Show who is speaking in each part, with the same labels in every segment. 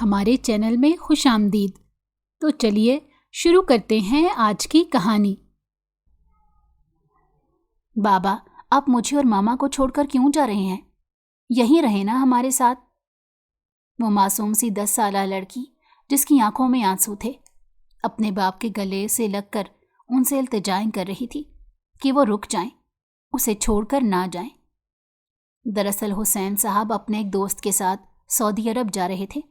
Speaker 1: ہمارے چینل میں خوش آمدید۔ تو چلیے شروع کرتے ہیں آج کی کہانی۔ بابا، آپ مجھے اور ماما کو چھوڑ کر کیوں جا رہے ہیں؟ یہیں رہے نا ہمارے ساتھ۔ وہ معصوم سی 10 سالہ لڑکی جس کی آنکھوں میں آنسو تھے، اپنے باپ کے گلے سے لگ کر ان سے التجائیں کر رہی تھی کہ وہ رک جائیں، اسے چھوڑ کر نہ جائیں۔ دراصل حسین صاحب اپنے ایک دوست کے ساتھ سعودی عرب جا رہے تھے۔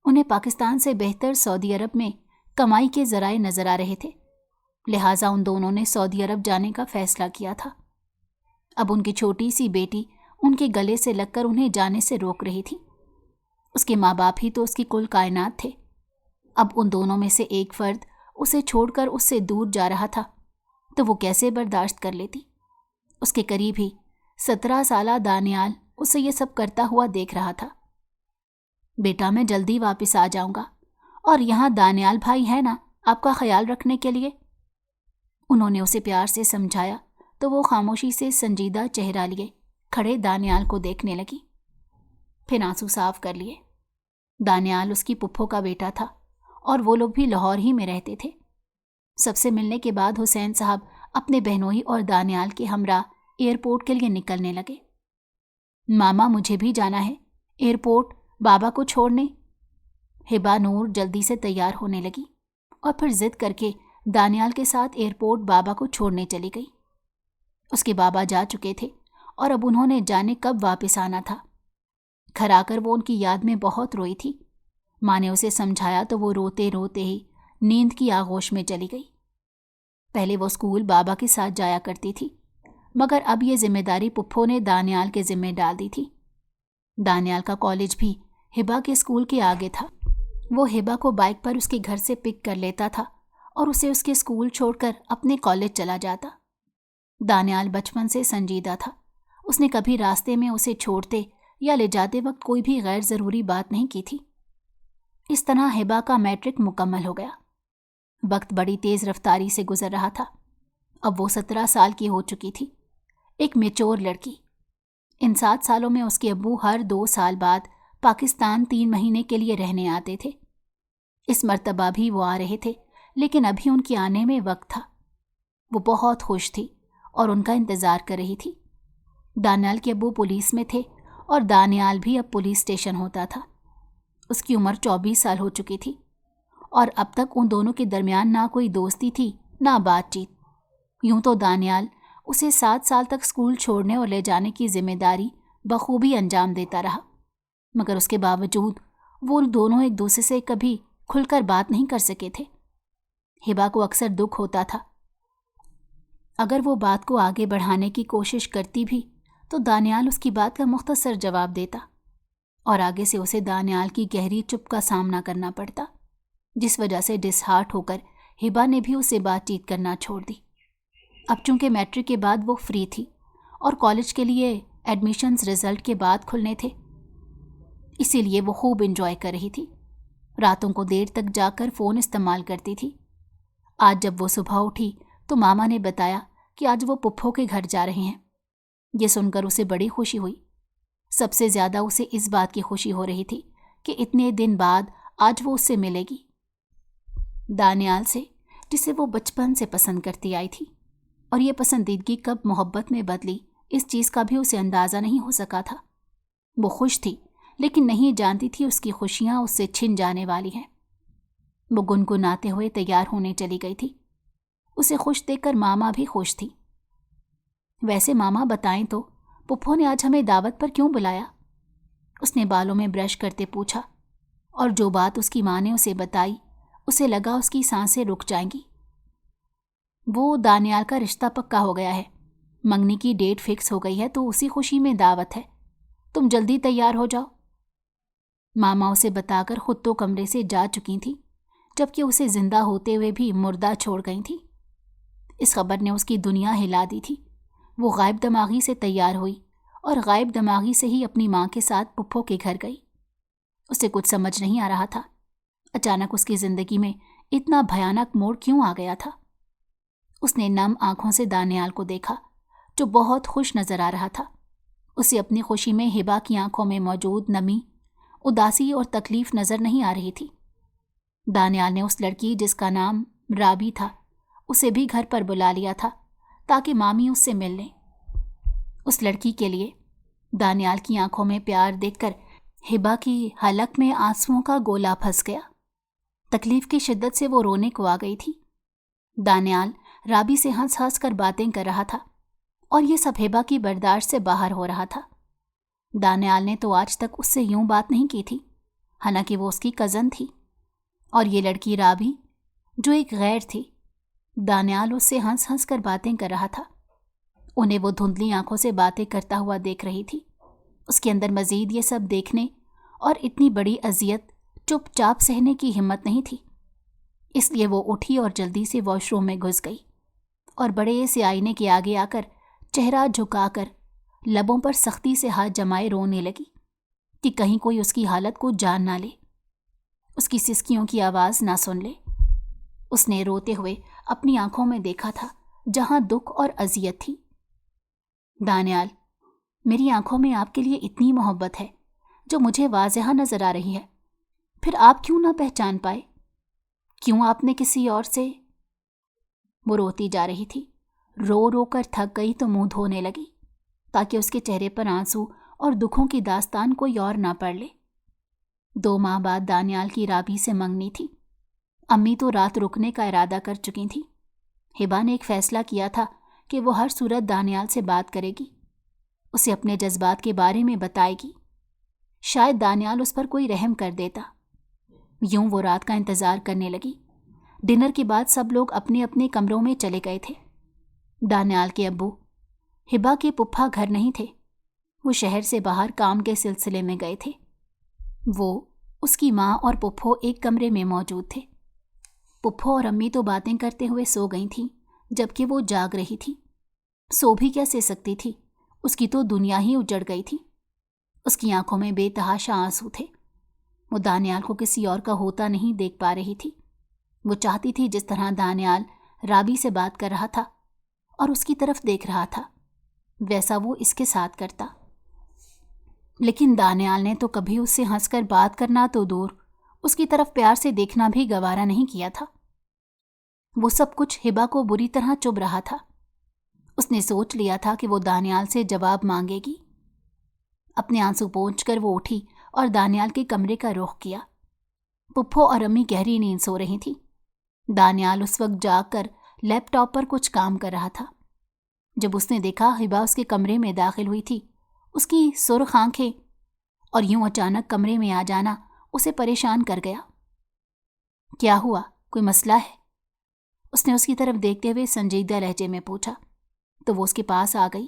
Speaker 1: انہیں پاکستان سے بہتر سعودی عرب میں کمائی کے ذرائع نظر آ رہے تھے، لہٰذا ان دونوں نے سعودی عرب جانے کا فیصلہ کیا تھا۔ اب ان کی چھوٹی سی بیٹی ان کے گلے سے لگ کر انہیں جانے سے روک رہی تھی۔ اس کے ماں باپ ہی تو اس کی کل کائنات تھے۔ اب ان دونوں میں سے ایک فرد اسے چھوڑ کر اس سے دور جا رہا تھا تو وہ کیسے برداشت کر لیتی؟ اس کے قریب ہی 17 سالہ دانیال اسے یہ سب کرتا ہوا دیکھ رہا تھا۔ بیٹا، میں جلدی واپس آ جاؤں گا، اور یہاں دانیال بھائی ہے نا آپ کا خیال رکھنے کے لیے۔ انہوں نے اسے پیار سے سمجھایا تو وہ خاموشی سے سنجیدہ چہرہ لیے کھڑے دانیال کو دیکھنے لگی، پھر آنسو صاف کر لیے۔ دانیال اس کی پھپھو کا بیٹا تھا اور وہ لوگ بھی لاہور ہی میں رہتے تھے۔ سب سے ملنے کے بعد حسین صاحب اپنے بہنوئی اور دانیال کے ہمراہ ایئرپورٹ کے لیے نکلنے لگے۔ ماما، مجھے بھی جانا ہے ایئرپورٹ بابا کو چھوڑنے۔ ہبا نور جلدی سے تیار ہونے لگی اور پھر ضد کر کے دانیال کے ساتھ ایئرپورٹ بابا کو چھوڑنے چلی گئی۔ اس کے بابا جا چکے تھے اور اب انہوں نے جانے کب واپس آنا تھا۔ گھر آ کر وہ ان کی یاد میں بہت روئی تھی۔ ماں نے اسے سمجھایا تو وہ روتے روتے ہی نیند کی آغوش میں چلی گئی۔ پہلے وہ اسکول بابا کے ساتھ جایا کرتی تھی، مگر اب یہ ذمہ داری پھپھو نے دانیال کے ذمہ ڈال دی تھی۔ دانیال کا کالج بھی ہبا کے اسکول کے آگے تھا۔ وہ ہبا کو بائک پر اس کے گھر سے پک کر لیتا تھا اور اسے اس کے اسکول چھوڑ کر اپنے کالج چلا جاتا۔ دانیال بچپن سے سنجیدہ تھا۔ اس نے کبھی راستے میں اسے چھوڑتے یا لے جاتے وقت کوئی بھی غیر ضروری بات نہیں کی تھی۔ اس طرح ہبا کا میٹرک مکمل ہو گیا۔ وقت بڑی تیز رفتاری سے گزر رہا تھا۔ اب وہ 17 سال کی ہو چکی تھی، ایک میچور لڑکی۔ ان 7 سالوں میں اس کے ابو ہر 2 سال بعد پاکستان 3 مہینے کے لیے رہنے آتے تھے۔ اس مرتبہ بھی وہ آ رہے تھے، لیکن ابھی ان کے آنے میں وقت تھا۔ وہ بہت خوش تھی اور ان کا انتظار کر رہی تھی۔ دانیال کے ابو پولیس میں تھے اور دانیال بھی اب پولیس اسٹیشن ہوتا تھا۔ اس کی عمر 24 سال ہو چکی تھی اور اب تک ان دونوں کے درمیان نہ کوئی دوستی تھی نہ بات چیت۔ یوں تو دانیال اسے 7 سال تک اسکول چھوڑنے اور لے جانے کی ذمہ داری بخوبی انجام دیتا رہا، مگر اس کے باوجود وہ دونوں ایک دوسرے سے کبھی کھل کر بات نہیں کر سکے تھے۔ ہبا کو اکثر دکھ ہوتا تھا۔ اگر وہ بات کو آگے بڑھانے کی کوشش کرتی بھی تو دانیال اس کی بات کا مختصر جواب دیتا اور آگے سے اسے دانیال کی گہری چپ کا سامنا کرنا پڑتا، جس وجہ سے ڈسہارٹ ہو کر ہبا نے بھی اسے بات چیت کرنا چھوڑ دی۔ اب چونکہ میٹرک کے بعد وہ فری تھی اور کالج کے لیے ایڈمیشنز رزلٹ کے بعد کھلنے تھے، اسی لیے وہ خوب انجوائے کر رہی تھی۔ راتوں کو دیر تک جا کر فون استعمال کرتی تھی۔ آج جب وہ صبح اٹھی تو ماما نے بتایا کہ آج وہ پھپھو کے گھر جا رہے ہیں۔ یہ سن کر اسے بڑی خوشی ہوئی۔ سب سے زیادہ اسے اس بات کی خوشی ہو رہی تھی کہ اتنے دن بعد آج وہ اس سے ملے گی، دانیال سے، جسے وہ بچپن سے پسند کرتی آئی تھی، اور یہ پسندیدگی کب محبت میں بدلی اس چیز کا بھی اسے اندازہ نہیں ہو سکا تھا۔ وہ خوش تھی لیکن نہیں جانتی تھی اس کی خوشیاں اس سے چھن جانے والی ہیں۔ وہ گنگناتے ہوئے تیار ہونے چلی گئی تھی۔ اسے خوش دیکھ کر ماما بھی خوش تھی۔ ویسے ماما بتائیں تو پھپھو نے آج ہمیں دعوت پر کیوں بلایا؟ اس نے بالوں میں برش کرتے پوچھا، اور جو بات اس کی ماں نے اسے بتائی اسے لگا اس کی سانسیں رک جائیں گی۔ وہ دانیال کا رشتہ پکا ہو گیا ہے، منگنی کی ڈیٹ فکس ہو گئی ہے تو اسی خوشی میں دعوت ہے، تم جلدی تیار ہو جاؤ۔ ماما اسے بتا کر خود تو کمرے سے جا چکی تھیں، جبکہ اسے زندہ ہوتے ہوئے بھی مردہ چھوڑ گئی تھیں۔ اس خبر نے اس کی دنیا ہلا دی تھی۔ وہ غائب دماغی سے تیار ہوئی اور غائب دماغی سے ہی اپنی ماں کے ساتھ پھپھو کے گھر گئی۔ اسے کچھ سمجھ نہیں آ رہا تھا، اچانک اس کی زندگی میں اتنا بھیانک موڑ کیوں آ گیا تھا۔ اس نے نم آنکھوں سے دانیال کو دیکھا جو بہت خوش نظر آ رہا تھا۔ اسے اپنی خوشی میں ہبا کی آنکھوں میں موجود نمی اداسی اور تکلیف نظر نہیں آ رہی تھی۔ دانیال نے اس لڑکی جس کا نام رابی تھا اسے بھی گھر پر بلا لیا تھا تاکہ مامی اس سے مل لیں۔ اس لڑکی کے لیے دانیال کی آنکھوں میں پیار دیکھ کر ہبا کی حلق میں آنسوؤں کا گولا پھنس گیا۔ تکلیف کی شدت سے وہ رونے کو آ گئی تھی۔ دانیال رابی سے ہنس ہنس کر باتیں کر رہا تھا اور یہ سب ہبا کی برداشت سے باہر ہو رہا تھا۔ دانیال نے تو آج تک اس سے یوں بات نہیں کی تھی، حالانکہ وہ اس کی کزن تھی، اور یہ لڑکی رابی جو ایک غیر تھی۔ دانیال اس سے ہنس ہنس کر باتیں کر رہا تھا، انہیں وہ دھندلی آنکھوں سے باتیں کرتا ہوا دیکھ رہی تھی۔ اس کے اندر مزید یہ سب دیکھنے اور اتنی بڑی اذیت چپ چاپ سہنے کی ہمت نہیں تھی، اس لیے وہ اٹھی اور جلدی سے واش روم میں گھس گئی اور بڑے سے آئینے کے آگے آ کر چہرہ جھکا کر لبوں پر سختی سے ہاتھ جمائے رونے لگی کہ کہیں کوئی اس کی حالت کو جان نہ لے، اس کی سسکیوں کی آواز نہ سن لے۔ اس نے روتے ہوئے اپنی آنکھوں میں دیکھا تھا جہاں دکھ اور اذیت تھی۔ دانیال، میری آنکھوں میں آپ کے لیے اتنی محبت ہے جو مجھے واضح نظر آ رہی ہے، پھر آپ کیوں نہ پہچان پائے؟ کیوں آپ نے کسی اور سے؟ وہ روتی جا رہی تھی، رو رو کر تھک گئی تو منہ دھونے لگی تاکہ اس کے چہرے پر آنسو اور دکھوں کی داستان کوئی اور نہ پڑھ لے۔ 2 ماہ بعد دانیال کی رابی سے منگنی تھی۔ امی تو رات رکنے کا ارادہ کر چکی تھی۔ ہبا نے ایک فیصلہ کیا تھا کہ وہ ہر صورت دانیال سے بات کرے گی، اسے اپنے جذبات کے بارے میں بتائے گی۔ شاید دانیال اس پر کوئی رحم کر دیتا۔ یوں وہ رات کا انتظار کرنے لگی۔ ڈنر کے بعد سب لوگ اپنے اپنے کمروں میں چلے گئے تھے۔ دانیال کے ابو ہبا کے پپھا گھر نہیں تھے، وہ شہر سے باہر کام کے سلسلے میں گئے تھے۔ وہ، اس کی ماں اور پپھو ایک کمرے میں موجود تھے۔ پپھو اور امی تو باتیں کرتے ہوئے سو گئی تھیں جبکہ وہ جاگ رہی تھی۔ سو بھی کیسے سکتی تھی، اس کی تو دنیا ہی اجڑ گئی تھی۔ اس کی آنکھوں میں بے تحاشا آنسو تھے۔ وہ دانیال کو کسی اور کا ہوتا نہیں دیکھ پا رہی تھی۔ وہ چاہتی تھی جس طرح دانیال رابی سے بات کر رہا تھا اور اس کی طرف دیکھ رہا تھا ویسا وہ اس کے ساتھ کرتا، لیکن دانیال نے تو کبھی اس سے ہنس کر بات کرنا تو دور، اس کی طرف پیار سے دیکھنا بھی گوارا نہیں کیا تھا۔ وہ سب کچھ ہبا کو بری طرح چبھ رہا تھا۔ اس نے سوچ لیا تھا کہ وہ دانیال سے جواب مانگے گی۔ اپنے آنسو پونچھ کر وہ اٹھی اور دانیال کے کمرے کا رخ کیا۔ پپھو اور امی گہری نیند سو رہی تھی۔ دانیال اس وقت جاگ کر لیپ ٹاپ پر کچھ کام کر رہا تھا۔ جب اس نے دیکھا ہبا اس کے کمرے میں داخل ہوئی تھی، اس کی سرخ آنکھیں اور یوں اچانک کمرے میں آ جانا اسے پریشان کر گیا۔ کیا ہوا، کوئی مسئلہ ہے؟ اس نے اس کی طرف دیکھتے ہوئے سنجیدہ لہجے میں پوچھا تو وہ اس کے پاس آ گئی۔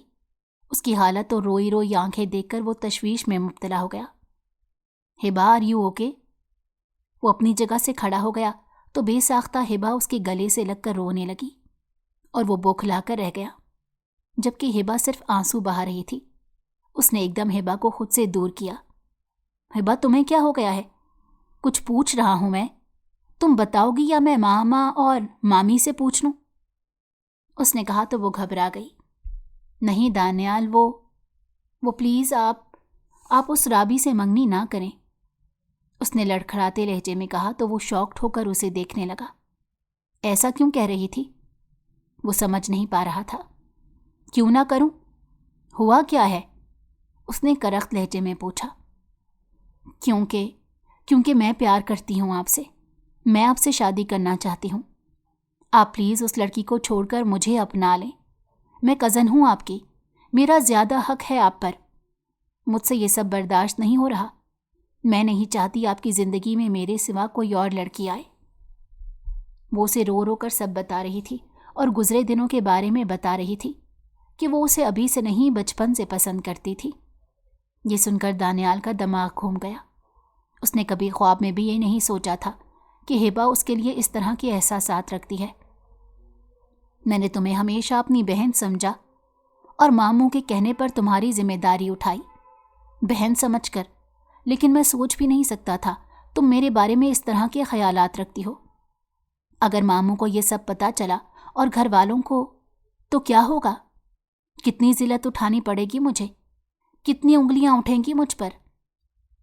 Speaker 1: اس کی حالت اور روئی روئی آنکھیں دیکھ کر وہ تشویش میں مبتلا ہو گیا۔ ہبا، آر یو اوکے؟ وہ اپنی جگہ سے کھڑا ہو گیا تو بے ساختہ ہبا اس کے گلے سے لگ کر رونے لگی اور وہ بوکھلا کر رہ گیا، جبکہ ہبا صرف آنسو بہا رہی تھی۔ اس نے ایک دم ہبا کو خود سے دور کیا۔ ہبا، تمہیں کیا ہو گیا ہے؟ کچھ پوچھ رہا ہوں میں، تم بتاؤ گی یا میں ماما اور مامی سے پوچھ لوں؟ اس نے کہا تو وہ گھبرا گئی۔ نہیں دانیال، وہ پلیز آپ اس رابی سے منگنی نہ کریں، اس نے لڑکھڑاتے لہجے میں کہا تو وہ شاکڈ ہو کر اسے دیکھنے لگا۔ ایسا کیوں کہہ رہی تھی؟ وہ سمجھ نہیں پا رہا تھا۔ کیوں نہ کروں؟ ہوا کیا ہے؟ اس نے کرخت لہجے میں پوچھا۔ کیونکہ میں پیار کرتی ہوں آپ سے، میں آپ سے شادی کرنا چاہتی ہوں۔ آپ پلیز اس لڑکی کو چھوڑ کر مجھے اپنا لیں۔ میں کزن ہوں آپ کی، میرا زیادہ حق ہے آپ پر۔ مجھ سے یہ سب برداشت نہیں ہو رہا۔ میں نہیں چاہتی آپ کی زندگی میں میرے سوا کوئی اور لڑکی آئے۔ وہ اسے رو رو کر سب بتا رہی تھی اور گزرے دنوں کے بارے میں بتا رہی تھی کہ وہ اسے ابھی سے نہیں بچپن سے پسند کرتی تھی۔ یہ سن کر دانیال کا دماغ گھوم گیا۔ اس نے کبھی خواب میں بھی یہ نہیں سوچا تھا کہ ہبا اس کے لیے اس طرح کے احساسات رکھتی ہے۔ میں نے تمہیں ہمیشہ اپنی بہن سمجھا اور ماموں کے کہنے پر تمہاری ذمہ داری اٹھائی، بہن سمجھ کر، لیکن میں سوچ بھی نہیں سکتا تھا تم میرے بارے میں اس طرح کے خیالات رکھتی ہو۔ اگر ماموں کو یہ سب پتہ چلا اور گھر والوں کو تو کیا ہوگا؟ کتنی ذلت اٹھانی پڑے گی مجھے، کتنی انگلیاں اٹھیں گی مجھ پر۔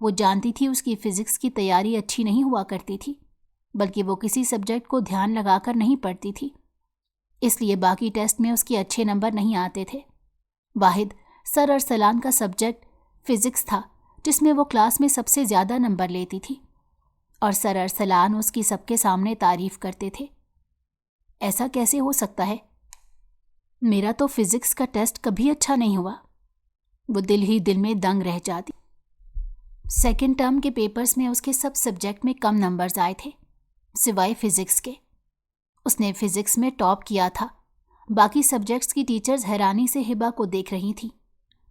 Speaker 1: وہ جانتی تھی اس کی فزکس کی تیاری اچھی نہیں ہوا کرتی تھی، بلکہ وہ کسی سبجیکٹ کو دھیان لگا کر نہیں پڑھتی تھی، اس لیے باقی ٹیسٹ میں اس کے اچھے نمبر نہیں آتے تھے۔ واحد سر ارسلان کا سبجیکٹ فزکس تھا جس میں وہ کلاس میں سب سے زیادہ نمبر لیتی تھی، اور سر ارسلان اس کی سب کے سامنے تعریف کرتے تھے۔ ایسا کیسے ہو سکتا ہے؟ میرا تو فزکس کا ٹیسٹ کبھی اچھا نہیں ہوا، وہ دل ہی دل میں دنگ رہ جاتی۔ سیکنڈ ٹرم کے پیپرز میں اس کے سب سبجیکٹ میں کم نمبرز آئے تھے سوائے فزکس کے۔ اس نے فزکس میں ٹاپ کیا تھا۔ باقی سبجیکٹس کی ٹیچرز حیرانی سے ہبا کو دیکھ رہی تھیں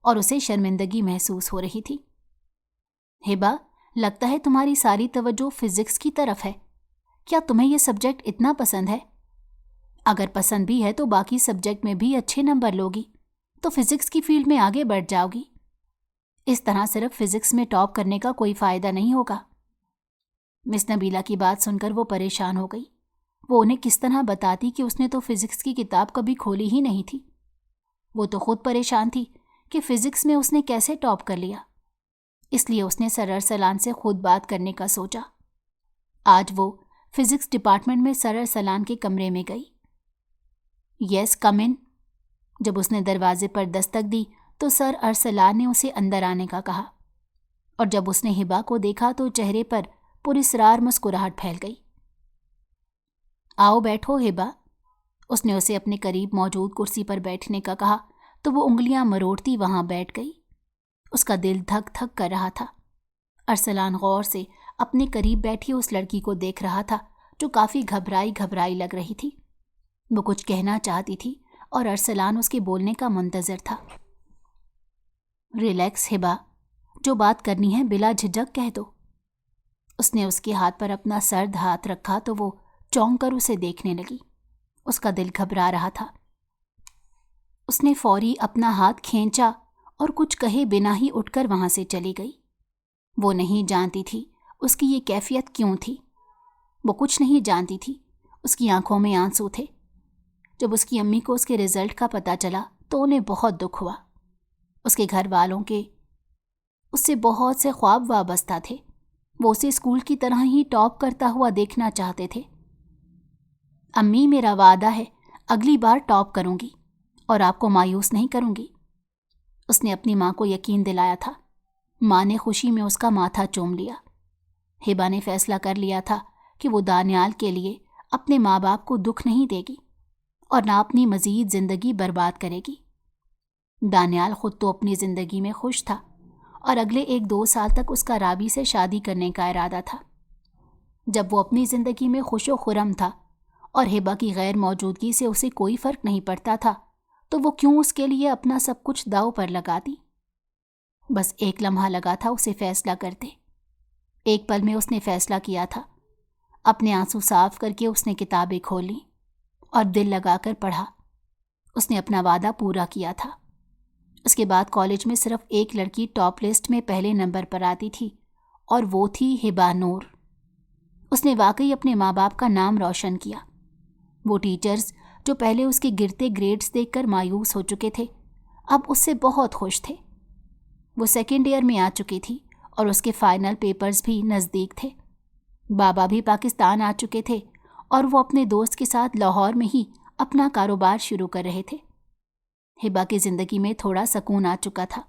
Speaker 1: اور اسے شرمندگی محسوس ہو رہی تھی۔ ہبا، لگتا ہے تمہاری ساری توجہ فزکس کی طرف ہے۔ کیا تمہیں یہ سبجیکٹ اتنا پسند ہے؟ اگر پسند بھی ہے تو باقی سبجیکٹ میں بھی اچھے نمبر لوگی تو فزکس کی فیلڈ میں آگے بڑھ جاؤ گی۔ اس طرح صرف فزکس میں ٹاپ کرنے کا کوئی فائدہ نہیں ہوگا۔ مس نبیلہ کی بات سن کر وہ پریشان ہو گئی۔ وہ انہیں کس طرح بتاتی کہ اس نے تو فزکس کی کتاب کبھی کھولی ہی نہیں تھی۔ وہ تو خود پریشان تھی کہ فزکس میں اس نے کیسے ٹاپ کر لیا۔ اس لیے اس نے سر ارسلان سے خود بات کرنے کا سوچا۔ آج وہ فزکس ڈپارٹمنٹ میں سر ارسلان کے کمرے میں گئی۔ یس، کم ان۔ جب اس نے دروازے پر دستک دی تو سر ارسلان نے اسے اندر آنے کا کہا، اور جب اس نے ہبا کو دیکھا تو چہرے پر پراسرار مسکراہٹ پھیل گئی۔ آؤ بیٹھو ہبا۔ اس نے اسے اپنے قریب موجود کرسی پر بیٹھنے کا کہا تو وہ انگلیاں مروڑتی وہاں بیٹھ گئی۔ اس کا دل دھک دھک کر رہا تھا۔ ارسلان غور سے اپنے قریب بیٹھی اس لڑکی کو دیکھ رہا تھا جو کافی گھبرائی لگ رہی تھی۔ وہ کچھ کہنا چاہتی تھی اور ارسلان اس کے بولنے کا منتظر تھا۔ ریلیکس ہبا، جو بات کرنی ہے بلا جھجک کہہ دو۔ اس نے اس کے ہاتھ پر اپنا سرد ہاتھ رکھا تو وہ چونک کر اسے دیکھنے لگی۔ اس کا دل گھبرا رہا تھا۔ اس نے فوری اپنا ہاتھ کھینچا اور کچھ کہے بنا ہی اٹھ کر وہاں سے چلی گئی۔ وہ نہیں جانتی تھی اس کی یہ کیفیت کیوں تھی۔ وہ کچھ نہیں جانتی تھی۔ اس کی آنکھوں میں آنسو تھے۔ جب اس کی امی کو اس کے رزلٹ کا پتہ چلا تو انہیں بہت دکھ ہوا۔ اس کے گھر والوں کے اس سے بہت سے خواب وابستہ تھے۔ وہ اسے اسکول کی طرح ہی ٹاپ کرتا ہوا دیکھنا چاہتے تھے۔ امی، میرا وعدہ ہے اگلی بار ٹاپ کروں گی اور آپ کو مایوس نہیں کروں گی۔ اس نے اپنی ماں کو یقین دلایا تھا۔ ماں نے خوشی میں اس کا ماتھا چوم لیا۔ ہبا نے فیصلہ کر لیا تھا کہ وہ دانیال کے لیے اپنے ماں باپ کو دکھ نہیں دے گی اور نہ اپنی مزید زندگی برباد کرے گی۔ دانیال خود تو اپنی زندگی میں خوش تھا اور اگلے 1-2 سال تک اس کا رابی سے شادی کرنے کا ارادہ تھا۔ جب وہ اپنی زندگی میں خوش و خرم تھا اور ہبا کی غیر موجودگی سے اسے کوئی فرق نہیں پڑتا تھا تو وہ کیوں اس کے لیے اپنا سب کچھ داؤ پر لگاتی؟ بس ایک لمحہ لگا تھا اسے فیصلہ کرتے۔ ایک پل میں اس نے فیصلہ کیا تھا۔ اپنے آنسو صاف کر کے اس نے کتابیں کھولیں اور دل لگا کر پڑھا۔ اس نے اپنا وعدہ پورا کیا تھا۔ اس کے بعد کالج میں صرف ایک لڑکی ٹاپ لسٹ میں پہلے نمبر پر آتی تھی اور وہ تھی ہبا نور۔ اس نے واقعی اپنے ماں باپ کا نام روشن کیا۔ وہ ٹیچرز جو پہلے اس کے گرتے گریڈز دیکھ کر مایوس ہو چکے تھے اب اس سے بہت خوش تھے۔ وہ سیکنڈ ایئر میں آ چکی تھی اور اس کے فائنل پیپرز بھی نزدیک تھے۔ بابا بھی پاکستان آ چکے تھے اور وہ اپنے دوست کے ساتھ لاہور میں ہی اپنا کاروبار شروع کر رہے تھے۔ ہبا کی زندگی میں تھوڑا سکون آ چکا تھا،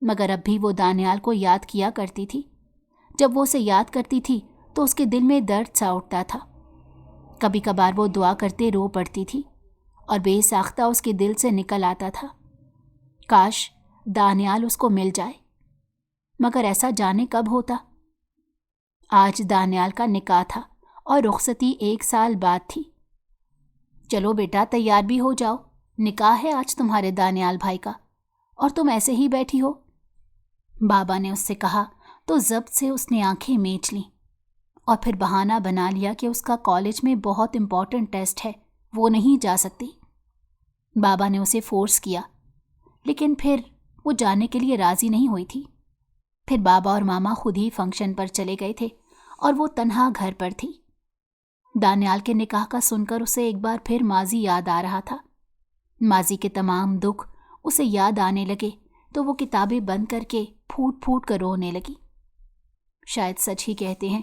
Speaker 1: مگر اب بھی وہ دانیال کو یاد کیا کرتی تھی۔ جب وہ اسے یاد کرتی تھی تو اس کے دل میں درد سا اٹھتا تھا۔ کبھی کبھار وہ دعا کرتے رو پڑتی تھی اور بے ساختہ اس کے دل سے نکل آتا تھا، کاش دانیال اس کو مل جائے، مگر ایسا جانے کب ہوتا۔ آج دانیال کا نکاح تھا اور رخصتی 1 سال بعد تھی۔ چلو بیٹا، تیار بھی ہو جاؤ، نکاح ہے آج تمہارے دانیال بھائی کا اور تم ایسے ہی بیٹھی ہو، بابا نے اس سے کہا تو ضبط سے اس نے آنکھیں میچ لیں اور پھر بہانہ بنا لیا کہ اس کا کالج میں بہت امپورٹنٹ ٹیسٹ ہے، وہ نہیں جا سکتی۔ بابا نے اسے فورس کیا لیکن پھر وہ جانے کے لیے راضی نہیں ہوئی تھی۔ پھر بابا اور ماما خود ہی فنکشن پر چلے گئے تھے اور وہ تنہا گھر پر تھی۔ دانیال کے نکاح کا سن کر اسے ایک بار پھر ماضی یاد آ رہا تھا۔ ماضی کے تمام دکھ اسے یاد آنے لگے تو وہ کتابیں بند کر کے پھوٹ پھوٹ کر رونے لگی۔ شاید سچ ہی کہتے ہیں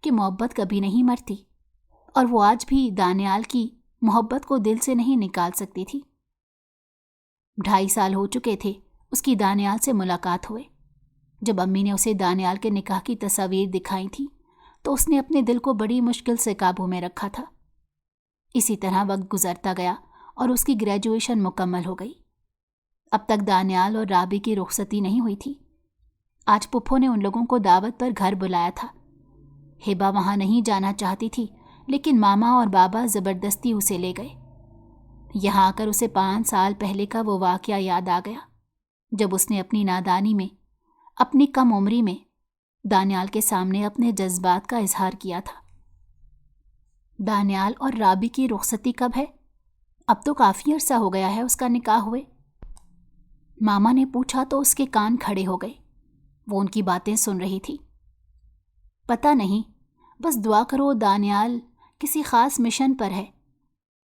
Speaker 1: کہ محبت کبھی نہیں مرتی، اور وہ آج بھی دانیال کی محبت کو دل سے نہیں نکال سکتی تھی۔ 2.5 سال ہو چکے تھے اس کی دانیال سے ملاقات ہوئے۔ جب امی نے اسے دانیال کے نکاح کی تصاویر دکھائی تھی تو اس نے اپنے دل کو بڑی مشکل سے قابو میں رکھا تھا۔ اسی طرح وقت گزرتا گیا اور اس کی گریجویشن مکمل ہو گئی۔ اب تک دانیال اور رابی کی رخصتی نہیں ہوئی تھی۔ آج پپھو نے ان لوگوں کو دعوت پر گھر بلایا تھا۔ ہبا وہاں نہیں جانا چاہتی تھی، لیکن ماما اور بابا زبردستی اسے لے گئے۔ یہاں آ کر اسے 5 سال پہلے کا وہ واقعہ یاد آ گیا جب اس نے اپنی نادانی میں، اپنی کم عمری میں دانیال کے سامنے اپنے جذبات کا اظہار کیا تھا۔ دانیال اور رابی کی رخصتی کب ہے؟ اب تو کافی عرصہ ہو گیا ہے اس کا نکاح ہوئے۔ ماما نے پوچھا تو اس کے کان کھڑے ہو گئے۔ وہ ان کی باتیں سن رہی تھی۔ پتہ نہیں، بس دعا کرو دانیال کسی خاص مشن پر ہے۔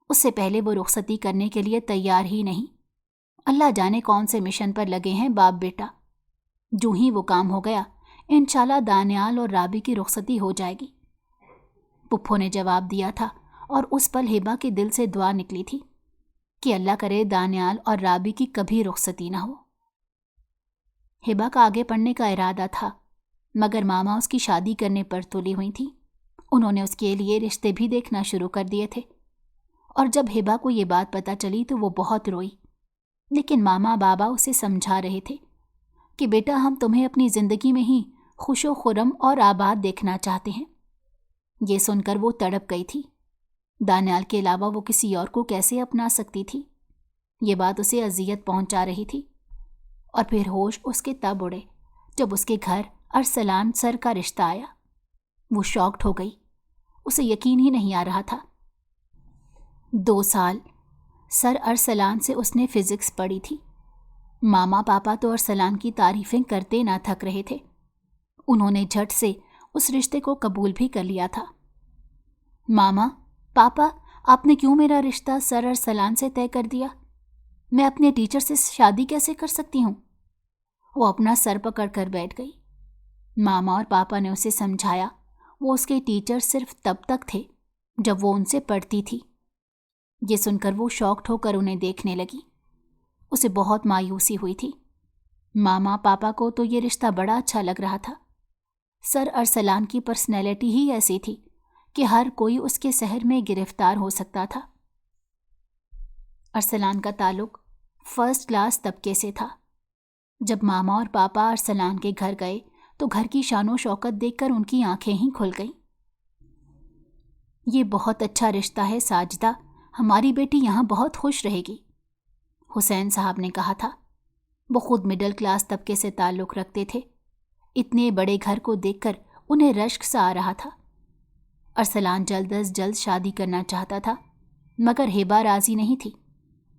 Speaker 1: اس سے پہلے وہ رخصتی کرنے کے لیے تیار ہی نہیں۔ اللہ جانے کون سے مشن پر لگے ہیں باپ بیٹا۔ جو ہی وہ کام ہو گیا، انشاءاللہ دانیال اور رابی کی رخصتی ہو جائے گی۔ پپھو نے جواب دیا تھا اور اس پل ہبا کے دل سے دعا نکلی تھی کہ اللہ کرے دانیال اور رابی کی کبھی رخصتی نہ ہو۔ ہبا کا آگے پڑھنے کا ارادہ تھا، مگر ماما اس کی شادی کرنے پر تلی ہوئی تھی۔ انہوں نے اس کے لیے رشتے بھی دیکھنا شروع کر دیے تھے، اور جب ہبا کو یہ بات پتہ چلی تو وہ بہت روئی۔ لیکن ماما بابا اسے سمجھا رہے تھے کہ بیٹا ہم تمہیں اپنی زندگی میں ہی خوش و خرم اور آباد دیکھنا چاہتے ہیں۔ یہ سن کر وہ تڑپ گئی تھی۔ دانیال کے علاوہ وہ کسی اور کو کیسے اپنا سکتی تھی؟ یہ بات اسے اذیت پہنچا رہی تھی۔ اور پھر ہوش اس کے تب اڑے جب اس کے گھر ارسلان سر کا رشتہ آیا۔ وہ شاکڈ ہو گئی۔ اسے یقین ہی نہیں آ رہا تھا۔ 2 سال سر ارسلان سے اس نے فزکس پڑھی تھی۔ ماما پاپا تو ارسلان کی تعریفیں کرتے نہ تھک رہے تھے۔ انہوں نے جھٹ سے اس رشتے کو قبول بھی کر لیا تھا۔ ماما پاپا آپ نے کیوں میرا رشتہ سر ارسلان سے طے کر دیا؟ میں اپنے ٹیچر سے شادی کیسے کر سکتی ہوں؟ وہ اپنا سر پکڑ کر بیٹھ گئی۔ ماما اور پاپا نے اسے سمجھایا وہ اس کے ٹیچر صرف تب تک تھے جب وہ ان سے پڑھتی تھی۔ یہ سن کر وہ شاکڈ ہو کر انہیں دیکھنے لگی۔ اسے بہت مایوسی ہوئی تھی۔ ماما پاپا کو تو یہ رشتہ بڑا اچھا لگ رہا تھا۔ سر ارسلان کی پرسنالٹی ہی ایسی تھی کہ ہر کوئی اس کے سحر میں گرفتار ہو سکتا تھا۔ ارسلان کا تعلق فرسٹ کلاس طبقے سے تھا۔ جب ماما اور پاپا ارسلان کے گھر گئے تو گھر کی شان و شوکت دیکھ کر ان کی آنکھیں ہی کھل گئیں۔ یہ بہت اچھا رشتہ ہے ساجدہ، ہماری بیٹی یہاں بہت خوش رہے گی، حسین صاحب نے کہا تھا۔ وہ خود مڈل کلاس طبقے سے تعلق رکھتے تھے۔ اتنے بڑے گھر کو دیکھ کر انہیں رشک سا آ رہا تھا۔ ارسلان جلد از جلد شادی کرنا چاہتا تھا، مگر ہبا راضی نہیں تھی۔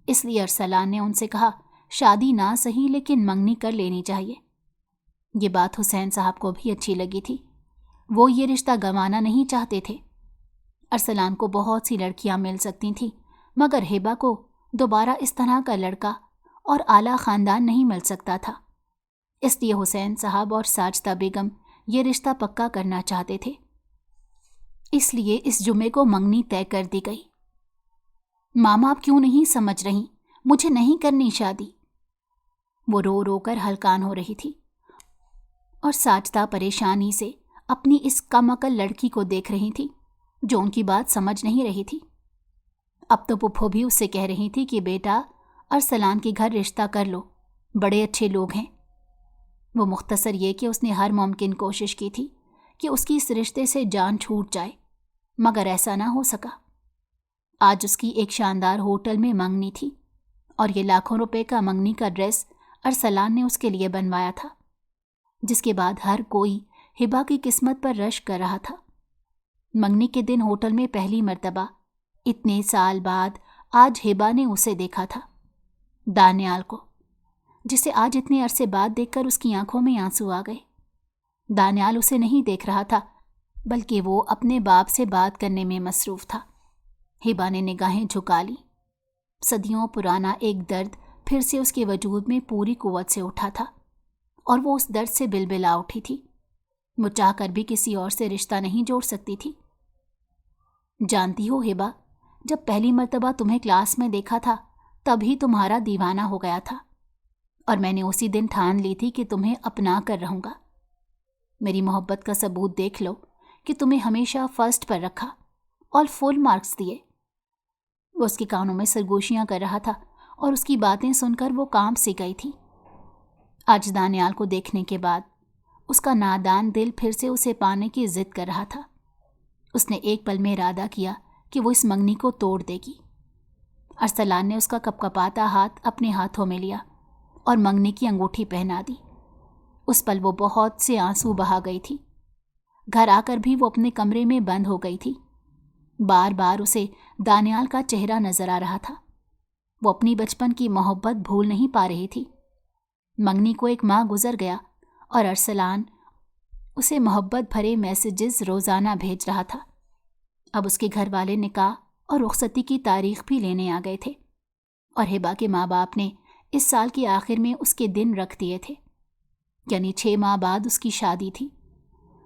Speaker 1: اس لیے ارسلان نے ان سے کہا شادی نہ صحیح لیکن منگنی کر لینی چاہیے۔ یہ بات حسین صاحب کو بھی اچھی لگی تھی۔ وہ یہ رشتہ گنوانا نہیں چاہتے تھے۔ ارسلان کو بہت سی لڑکیاں مل سکتی تھیں، مگر ہبا کو دوبارہ اس طرح کا لڑکا اور اعلیٰ خاندان نہیں مل سکتا تھا۔ اس لیے حسین صاحب اور ساجدہ بیگم یہ رشتہ پکا کرنا چاہتے تھے۔ اس لیے اس جمعے کو منگنی طے کر دی گئی۔ ماما آپ کیوں نہیں سمجھ رہی؟ مجھے نہیں کرنی شادی۔ وہ رو رو کر ہلکان ہو رہی تھی، اور ساجدہ پریشانی سے اپنی اس کم عقل لڑکی کو دیکھ رہی تھی جو ان کی بات سمجھ نہیں رہی تھی۔ اب تو پپھو بھی اس سے کہہ رہی تھی کہ بیٹا ارسلان کے گھر رشتہ کر لو، بڑے اچھے لوگ ہیں۔ وہ مختصر یہ کہ اس نے ہر ممکن کوشش کی تھی کہ اس کی اس رشتے سے جان چھوٹ جائے، مگر ایسا نہ ہو سکا۔ آج اس کی ایک شاندار ہوٹل میں منگنی تھی، اور یہ لاکھوں روپے کا منگنی کا ڈریس ارسلان نے اس کے لیے بنوایا تھا، جس کے بعد ہر کوئی ہبا کی قسمت پر رشک کر رہا تھا۔ منگنی کے دن ہوٹل میں پہلی مرتبہ اتنے سال بعد آج ہبا نے اسے دیکھا تھا، دانیال کو، جسے آج اتنے عرصے بعد دیکھ کر اس کی آنکھوں میں آنسو آ گئے۔ دانیال اسے نہیں دیکھ رہا تھا، بلکہ وہ اپنے باپ سے بات کرنے میں مصروف تھا۔ ہبا نے نگاہیں جھکا لی۔ صدیوں پرانا ایک درد پھر سے اس کے وجود میں پوری قوت سے اٹھا تھا، اور وہ اس درد سے بلبلا اٹھی تھی۔ وہ چاہ کر بھی کسی اور سے رشتہ نہیں جوڑ سکتی تھی۔ جانتی ہو ہبا، جب پہلی مرتبہ تمہیں کلاس میں دیکھا تھا تبھی تمہارا دیوانہ ہو گیا تھا، اور میں نے اسی دن ٹھان لی تھی کہ تمہیں اپنا کر رہوں گا۔ میری محبت کا ثبوت دیکھ لو کہ تمہیں ہمیشہ فرسٹ پر رکھا اور فل مارکس دیے۔ وہ اس کے کانوں میں سرگوشیاں کر رہا تھا اور اس کی باتیں سن کر وہ کانپ سی گئی تھی۔ آج دانیال کو دیکھنے کے بعد اس کا نادان دل پھر سے اسے پانے کی ضد کر رہا تھا۔ اس نے ایک پل میں ارادہ کیا کہ وہ اس منگنی کو توڑ دے گی۔ ارسلان نے اس کا کپکپاتا ہاتھ اپنے ہاتھوں میں لیا اور منگنی کی انگوٹھی پہنا دی۔ اس پل وہ بہت سے آنسو بہا گئی تھی۔ گھر آ کر بھی وہ اپنے کمرے میں بند ہو گئی تھی۔ بار بار اسے دانیال کا چہرہ نظر آ رہا تھا۔ وہ اپنی بچپن کی محبت بھول نہیں پا رہی تھی۔ منگنی کو ایک ماہ گزر گیا اور ارسلان اسے محبت بھرے میسیجز روزانہ بھیج رہا تھا۔ اب اس کے گھر والے نکاح اور رخصتی کی تاریخ بھی لینے آ گئے تھے، اور ہبا کے ماں باپ نے اس سال کے آخر میں اس کے دن رکھ دیے تھے، یعنی 6 ماہ بعد اس کی شادی تھی۔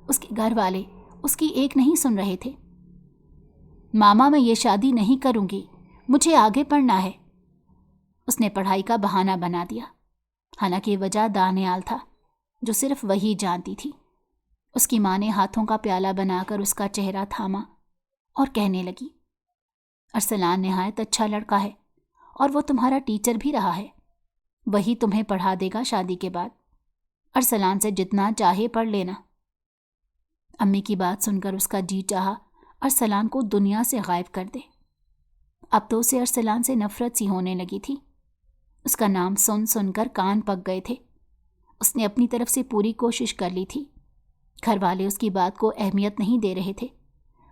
Speaker 1: اس کے گھر والے اس کی ایک نہیں سن رہے تھے۔ ماما، میں یہ شادی نہیں کروں گی، مجھے آگے پڑھنا ہے۔ اس نے پڑھائی کا بہانہ بنا دیا، حالانکہ وجہ دانیال تھا جو صرف وہی جانتی تھی۔ اس کی ماں نے ہاتھوں کا پیالہ بنا کر اس کا چہرہ تھاما اور کہنے لگی، ارسلان نہایت اچھا لڑکا ہے اور وہ تمہارا ٹیچر بھی رہا ہے، وہی تمہیں پڑھا دے گا شادی کے بعد۔ ارسلان سے جتنا چاہے پڑھ لینا۔ امی کی بات سن کر اس کا جی چاہا ارسلان کو دنیا سے غائب کر دے۔ اب تو اسے ارسلان سے نفرت سی ہونے لگی تھی۔ اس کا نام سن سن کر کان پک گئے تھے۔ اس نے اپنی طرف سے پوری کوشش کر لی تھی۔ گھر والے اس کی بات کو اہمیت نہیں دے رہے تھے۔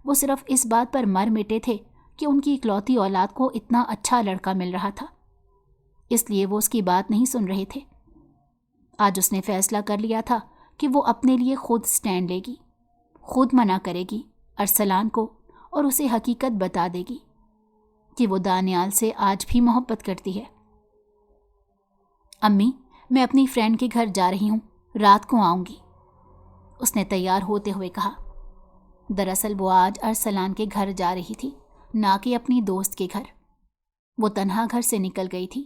Speaker 1: وہ صرف اس بات پر مر مٹے تھے کہ ان کی اکلوتی اولاد کو اتنا اچھا لڑکا مل رہا تھا، اس لیے وہ اس کی بات نہیں سن رہے تھے۔ آج اس نے فیصلہ کر لیا تھا کہ وہ اپنے لیے خود سٹینڈ لے گی، خود منع کرے گی ارسلان کو، اور اسے حقیقت بتا دے گی کہ وہ دانیال سے آج بھی محبت کرتی ہے۔ امی، میں اپنی فرینڈ کے گھر جا رہی ہوں، رات کو آؤں گی، اس نے تیار ہوتے ہوئے کہا۔ دراصل وہ آج ارسلان کے گھر جا رہی تھی، نہ کہ اپنی دوست کے گھر۔ وہ تنہا گھر سے نکل گئی تھی۔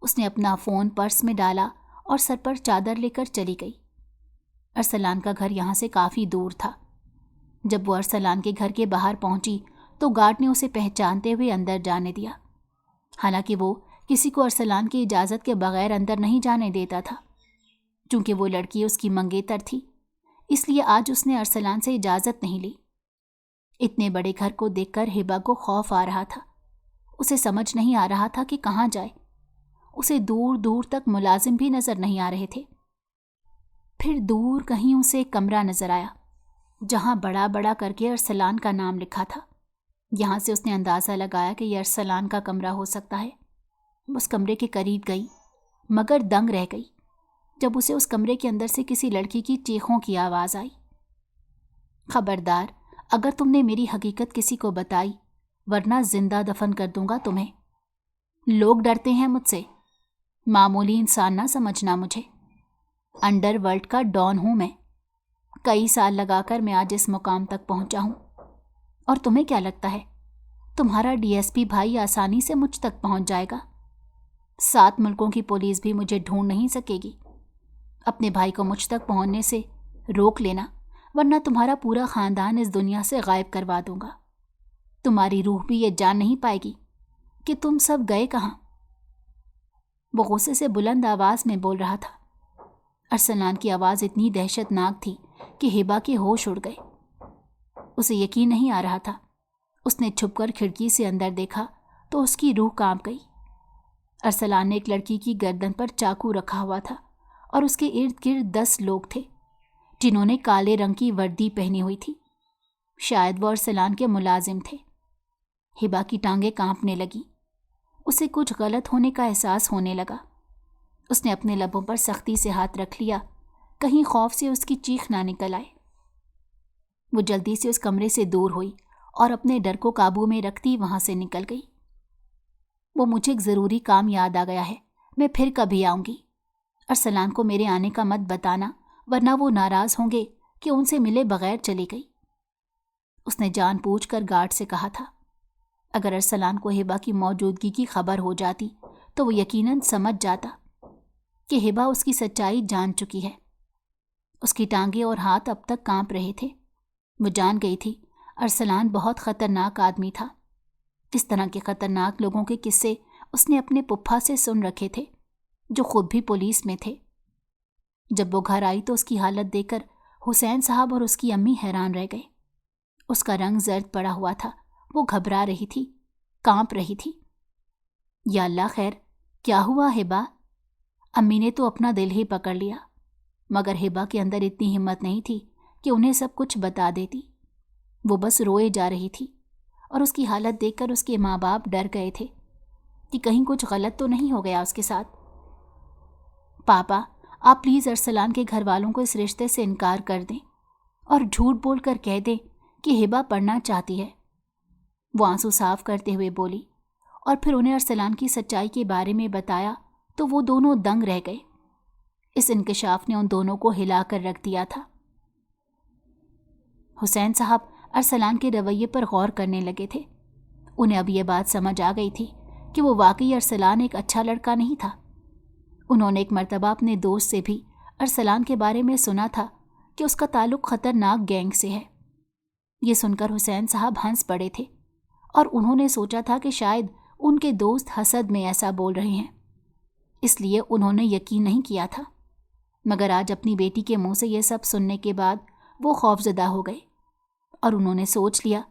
Speaker 1: اس نے اپنا فون پرس میں ڈالا اور سر پر چادر لے کر چلی گئی۔ ارسلان کا گھر یہاں سے کافی دور تھا۔ جب وہ ارسلان کے گھر کے باہر پہنچی تو گارڈ نے اسے پہچانتے ہوئے اندر جانے دیا، حالانکہ وہ کسی کو ارسلان کی اجازت کے بغیر اندر نہیں جانے دیتا تھا۔ چونکہ وہ لڑکی اس کی منگیتر تھی، اس لیے آج اس نے ارسلان سے اجازت نہیں لی۔ اتنے بڑے گھر کو دیکھ کر ہبا کو خوف آ رہا تھا۔ اسے سمجھ نہیں آ رہا تھا کہ کہاں جائے۔ اسے دور دور تک ملازم بھی نظر نہیں آ رہے تھے۔ پھر دور کہیں اسے ایک کمرہ نظر آیا جہاں بڑا بڑا کر کے ارسلان کا نام لکھا تھا۔ یہاں سے اس نے اندازہ لگایا کہ یہ ارسلان کا کمرہ ہو سکتا ہے۔ اس کمرے کے قریب گئی مگر دنگ رہ گئی جب اسے اس کمرے کے اندر سے کسی لڑکی کی چیخوں کی آواز آئی۔ خبردار، اگر تم نے میری حقیقت کسی کو بتائی ورنہ زندہ دفن کر دوں گا تمہیں۔ لوگ ڈرتے ہیں مجھ سے، معمولی انسان نہ سمجھنا مجھے۔ انڈر ورلڈ کا ڈان ہوں میں۔ کئی سال لگا کر میں آج اس مقام تک پہنچا ہوں، اور تمہیں کیا لگتا ہے تمہارا ڈی ایس پی بھائی آسانی سے مجھ تک پہنچ جائے گا؟ 7 ملکوں کی پولیس بھی مجھے ڈھونڈ نہیں سکے گی۔ اپنے بھائی کو مجھ تک پہنچنے سے روک لینا، ورنہ تمہارا پورا خاندان اس دنیا سے غائب کروا دوں گا۔ تمہاری روح بھی یہ جان نہیں پائے گی کہ تم سب گئے کہاں۔ وہ غصے سے بلند آواز میں بول رہا تھا۔ ارسلان کی آواز اتنی دہشت ناک تھی کہ ہبا کے ہوش اڑ گئے۔ اسے یقین نہیں آ رہا تھا۔ اس نے چھپ کر کھڑکی سے اندر دیکھا تو اس کی روح کانپ گئی۔ ارسلان نے ایک لڑکی کی گردن پر چاقو رکھا ہوا تھا اور اس کے ارد گرد 10 لوگ تھے جنہوں نے کالے رنگ کی وردی پہنی ہوئی تھی۔ شاید وہ ارسلان کے ملازم تھے۔ ہبا کی ٹانگیں کانپنے لگی۔ اسے کچھ غلط ہونے کا احساس ہونے لگا۔ اس نے اپنے لبوں پر سختی سے ہاتھ رکھ لیا، کہیں خوف سے اس کی چیخ نہ نکل آئے۔ وہ جلدی سے اس کمرے سے دور ہوئی اور اپنے ڈر کو قابو میں رکھتی وہاں سے نکل گئی۔ وہ مجھے ایک ضروری کام یاد آ گیا ہے، میں پھر کبھی آؤں گی۔ ارسلان کو میرے آنے کا مت بتانا، ورنہ وہ ناراض ہوں گے کہ ان سے ملے بغیر چلی گئی۔ اس نے جان بوجھ کر گارڈ سے کہا تھا اگر ارسلان کو ہبا کی موجودگی کی خبر ہو جاتی تو وہ یقیناً سمجھ جاتا کہ ہبا اس کی سچائی جان چکی ہے۔ اس کی ٹانگیں اور ہاتھ اب تک کانپ رہے تھے۔ وہ جان گئی تھی ارسلان بہت خطرناک آدمی تھا۔ اس طرح کے خطرناک لوگوں کے قصے اس نے اپنے پپھا سے سن رکھے تھے جو خود بھی پولیس میں تھے۔ جب وہ گھر آئی تو اس کی حالت دیکھ کر حسین صاحب اور اس کی امی حیران رہ گئے۔ اس کا رنگ زرد پڑا ہوا تھا، وہ گھبرا رہی تھی، کانپ رہی تھی۔ یا اللہ خیر، کیا ہوا ہبا؟ امی نے تو اپنا دل ہی پکڑ لیا، مگر ہبا کے اندر اتنی ہمت نہیں تھی کہ انہیں سب کچھ بتا دیتی۔ وہ بس روئے جا رہی تھی اور اس کی حالت دیکھ کر اس کے ماں باپ ڈر گئے تھے کہ کہیں کچھ غلط تو نہیں ہو گیا اس کے ساتھ۔ پاپا، آپ پلیز ارسلان کے گھر والوں کو اس رشتے سے انکار کر دیں اور جھوٹ بول کر کہہ دیں کہ ہبا پڑھنا چاہتی ہے، وہ آنسو صاف کرتے ہوئے بولی، اور پھر انہیں ارسلان کی سچائی کے بارے میں بتایا تو وہ دونوں دنگ رہ گئے۔ اس انکشاف نے ان دونوں کو ہلا کر رکھ دیا تھا۔ حسین صاحب ارسلان کے رویے پر غور کرنے لگے تھے۔ انہیں اب یہ بات سمجھ آ گئی تھی کہ وہ واقعی ارسلان ایک اچھا لڑکا نہیں تھا۔ انہوں نے ایک مرتبہ اپنے دوست سے بھی ارسلان کے بارے میں سنا تھا کہ اس کا تعلق خطرناک گینگ سے ہے۔ یہ سن کر حسین صاحب ہنس پڑے تھے اور انہوں نے سوچا تھا کہ شاید ان کے دوست حسد میں ایسا بول رہے ہیں، اس لیے انہوں نے یقین نہیں کیا تھا۔ مگر آج اپنی بیٹی کے منہ سے یہ سب سننے کے بعد وہ خوفزدہ ہو گئے اور انہوں نے سوچ لیا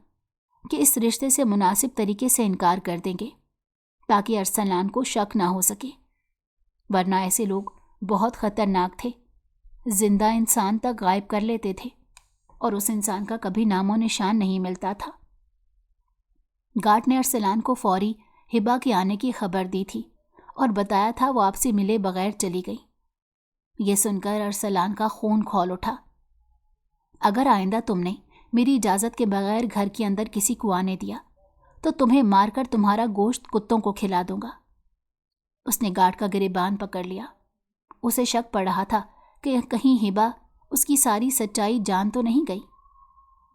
Speaker 1: کہ اس رشتے سے مناسب طریقے سے انکار کر دیں گے تاکہ ارسلان کو شک نہ ہو سکے، ورنہ ایسے لوگ بہت خطرناک تھے، زندہ انسان تک غائب کر لیتے تھے اور اس انسان کا کبھی نام و نشان نہیں ملتا تھا۔ گارڈ نے ارسلان کو فوری ہبا کے آنے کی خبر دی تھی اور بتایا تھا وہ آپ سے ملے بغیر چلی گئی۔ یہ سن کر ارسلان کا خون کھول اٹھا۔ اگر آئندہ تم نے میری اجازت کے بغیر گھر کے اندر کسی کو آنے دیا تو تمہیں مار کر تمہارا گوشت کتوں کو کھلا دوں گا۔ اس نے گارڈ کا گریبان پکڑ لیا۔ اسے شک پڑ رہا تھا کہ کہیں ہبا اس کی ساری سچائی جان تو نہیں گئی۔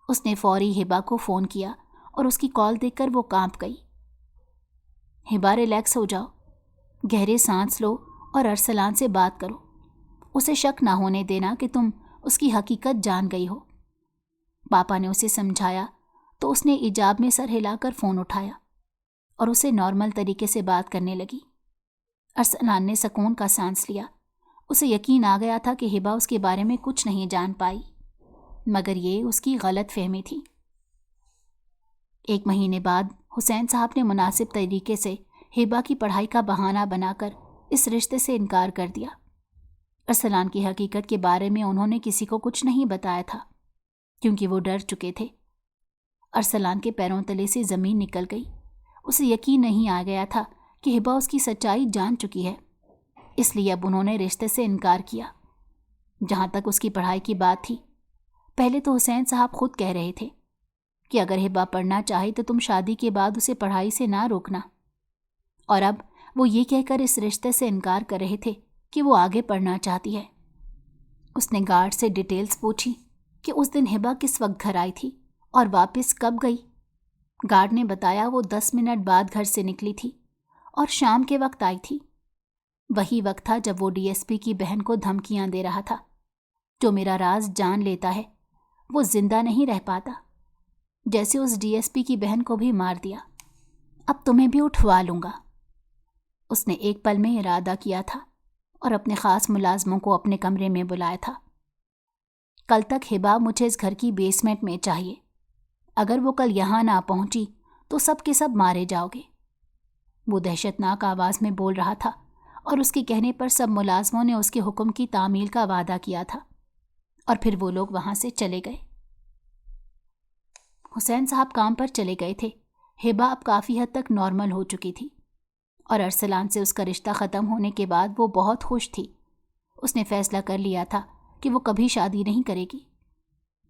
Speaker 1: اس نے فوری ہبا کو فون کیا اور اس کی کال دیکھ کر وہ کانپ گئی۔ ہبا، ریلیکس ہو جاؤ، گہرے سانس لو اور ارسلان سے بات کرو، اسے شک نہ ہونے دینا کہ تم اس کی حقیقت جان گئی ہو۔ پاپا نے اسے سمجھایا تو اس نے ایجاب میں سر ہلا کر فون اٹھایا اور اسے نارمل طریقے سے بات کرنے لگی۔ ارسلان نے سکون کا سانس لیا۔ اسے یقین آ گیا تھا کہ ہبا اس کے بارے میں کچھ نہیں جان پائی، مگر یہ اس کی غلط فہمی تھی۔ 1 مہینے بعد حسین صاحب نے مناسب طریقے سے ہبا کی پڑھائی کا بہانہ بنا کر اس رشتے سے انکار کر دیا۔ ارسلان کی حقیقت کے بارے میں انہوں نے کسی کو کچھ نہیں بتایا تھا کیونکہ وہ ڈر چکے تھے۔ ارسلان کے پیروں تلے سے زمین نکل گئی۔ اسے یقین نہیں آ گیا تھا کہ ہبا اس کی سچائی جان چکی ہے، اس لیے اب انہوں نے رشتے سے انکار کیا۔ جہاں تک اس کی پڑھائی کی بات تھی، پہلے تو حسین صاحب خود کہہ رہے تھے کہ اگر ہبا پڑھنا چاہے تو تم شادی کے بعد اسے پڑھائی سے نہ روکنا، اور اب وہ یہ کہہ کر اس رشتے سے انکار کر رہے تھے کہ وہ آگے پڑھنا چاہتی ہے۔ اس نے گارڈ سے ڈیٹیلز پوچھی کہ اس دن ہبا کس وقت گھر آئی تھی اور واپس کب گئی۔ گارڈ نے بتایا وہ 10 منٹ بعد گھر سے نکلی تھی اور شام کے وقت آئی تھی۔ وہی وقت تھا جب وہ ڈی ایس پی کی بہن کو دھمکیاں دے رہا تھا، جو میرا راز جان لیتا ہے وہ زندہ نہیں رہ پاتا، جیسے اس ڈی ایس پی کی بہن کو بھی مار دیا۔ اب تمہیں بھی اٹھوا لوں گا۔ اس نے ایک پل میں ارادہ کیا تھا اور اپنے خاص ملازموں کو اپنے کمرے میں بلایا تھا۔ کل تک ہبا مجھے اس گھر کی بیسمنٹ میں چاہیے۔ اگر وہ کل یہاں نہ پہنچی تو سب کے سب مارے جاؤ گے۔ وہ دہشتناک آواز میں بول رہا تھا اور اس کے کہنے پر سب ملازموں نے اس کے حکم کی تعمیل کا وعدہ کیا تھا اور پھر وہ لوگ وہاں سے چلے گئے۔ حسین صاحب کام پر چلے گئے تھے۔ ہبا اب کافی حد تک نارمل ہو چکی تھی اور ارسلان سے اس کا رشتہ ختم ہونے کے بعد وہ بہت خوش تھی۔ اس نے فیصلہ کر لیا تھا کہ وہ کبھی شادی نہیں کرے گی۔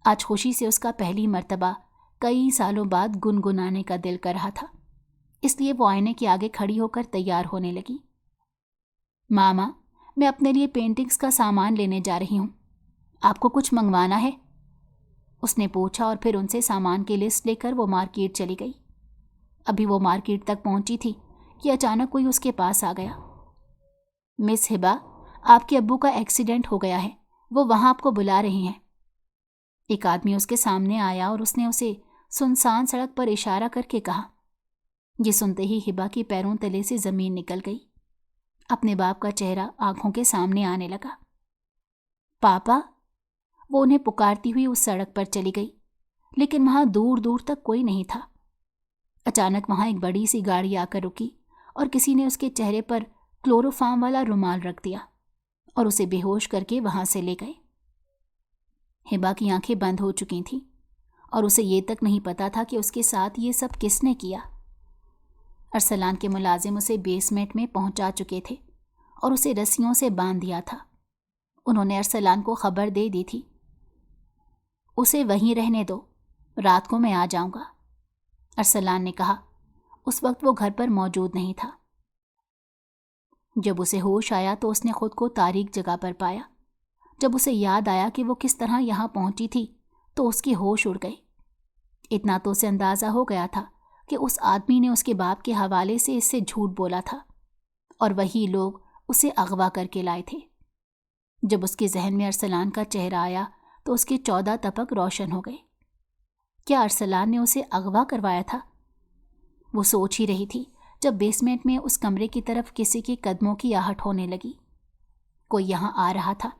Speaker 1: آج خوشی سے اس کا پہلی مرتبہ کئی سالوں بعد گنگنانے کا دل کر رہا تھا، اس لیے وہ آئینے کے آگے کھڑی ہو کر تیار ہونے لگی۔ ماما، میں اپنے لیے پینٹنگز کا سامان لینے جا رہی ہوں، آپ کو کچھ منگوانا ہے؟ اس نے پوچھا اور پھر ان سے سامان کی لسٹ لے کر وہ مارکیٹ چلی گئی۔ ابھی وہ مارکیٹ تک پہنچی تھی کہ اچانک کوئی اس کے پاس آ گیا۔ مس ہبا، آپ کے ابو کا ایکسیڈنٹ ہو گیا ہے، وہ وہاں آپ کو بلا رہے ہیں۔ ایک آدمی اس کے سامنے آیا اور اس نے اسے سنسان سڑک پر اشارہ کر کے کہا۔ یہ سنتے ہی ہبا کی پیروں تلے سے زمین نکل گئی۔ اپنے باپ کا چہرہ آنکھوں کے سامنے آنے لگا۔ پاپا، وہ انہیں پکارتی ہوئی اس سڑک پر چلی گئی، لیکن وہاں دور دور تک کوئی نہیں تھا۔ اچانک وہاں ایک بڑی سی گاڑی آ کر رکی اور کسی نے اس کے چہرے پر کلوروفارم والا رومال رکھ دیا اور اسے بے ہوش کر کے وہاں سے لے گئے۔ ہبا کی آنکھیں بند ہو چکی تھیں اور اسے یہ تک نہیں پتا تھا کہ اس کے ساتھ یہ سب کس نے کیا۔ ارسلان کے ملازم اسے بیسمنٹ میں پہنچا چکے تھے اور اسے رسیوں سے باندھ دیا تھا۔ انہوں نے ارسلان کو خبر دے دی تھی، اسے وہیں رہنے دو، رات کو میں آ جاؤں گا۔ ارسلان نے کہا۔ اس وقت وہ گھر پر موجود نہیں تھا۔ جب اسے ہوش آیا تو اس نے خود کو تاریک جگہ پر پایا۔ جب اسے یاد آیا کہ وہ کس طرح یہاں پہنچی تھی تو اس کی ہوش اڑ گئی۔ اتنا تو اسے اندازہ ہو گیا تھا کہ اس آدمی نے اس کے باپ کے حوالے سے اس سے جھوٹ بولا تھا اور وہی لوگ اسے اغوا کر کے لائے تھے۔ جب اس کے ذہن میں ارسلان کا چہرہ آیا تو اس کے 14 تپک روشن ہو گئے۔ کیا ارسلان نے اسے اغوا کروایا تھا؟ وہ سوچ ہی رہی تھی جب بیسمنٹ میں اس کمرے کی طرف کسی کے قدموں کی آہٹ ہونے لگی۔ کوئی یہاں آ رہا تھا۔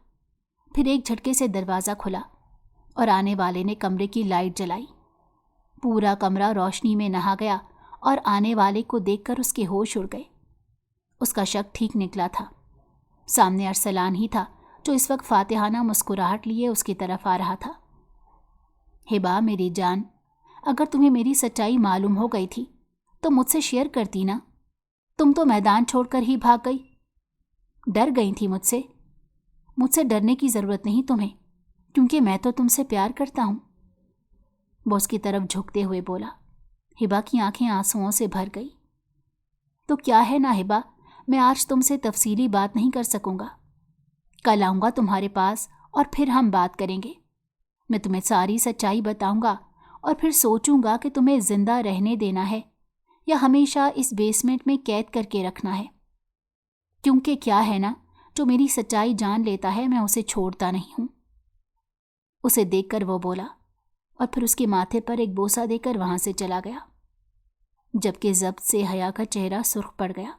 Speaker 1: پھر ایک جھٹکے سے دروازہ کھلا اور آنے والے نے کمرے کی لائٹ جلائی۔ پورا کمرہ روشنی میں نہا گیا اور آنے والے کو دیکھ کر اس کے ہوش اڑ گئے۔ اس کا شک ٹھیک نکلا تھا۔ سامنے ارسلان ہی تھا جو اس وقت فاتحانہ مسکراہٹ لیے اس کی طرف آ رہا تھا۔ ہبا میری جان، اگر تمہیں میری سچائی معلوم ہو گئی تھی تو مجھ سے شیئر کرتی نا۔ تم تو میدان چھوڑ کر ہی بھاگ گئی۔ ڈر گئی تھی مجھ سے۔ مجھ سے ڈرنے کی ضرورت نہیں تمہیں، کیونکہ میں تو تم سے پیار کرتا ہوں۔ وہ اس کی طرف جھکتے ہوئے بولا۔ ہبا کی آنکھیں آنسوؤں سے بھر گئی۔ تو کیا ہے نا ہبا، میں آج تم سے تفصیلی بات نہیں کر سکوں گا۔ کل آؤں گا تمہارے پاس اور پھر ہم بات کریں گے۔ میں تمہیں ساری سچائی بتاؤں گا اور پھر سوچوں گا کہ تمہیں زندہ رہنے دینا ہے یا ہمیشہ اس بیسمنٹ میں قید کر کے رکھنا ہے۔ کیونکہ کیا ہے نا، جو میری سچائی جان لیتا ہے میں اسے چھوڑتا نہیں ہوں۔ اسے دیکھ کر وہ بولا اور پھر اس کے ماتھے پر ایک بوسہ دے کر وہاں سے چلا گیا، جبکہ ضبط سے حیا کا چہرہ سرخ پڑ گیا۔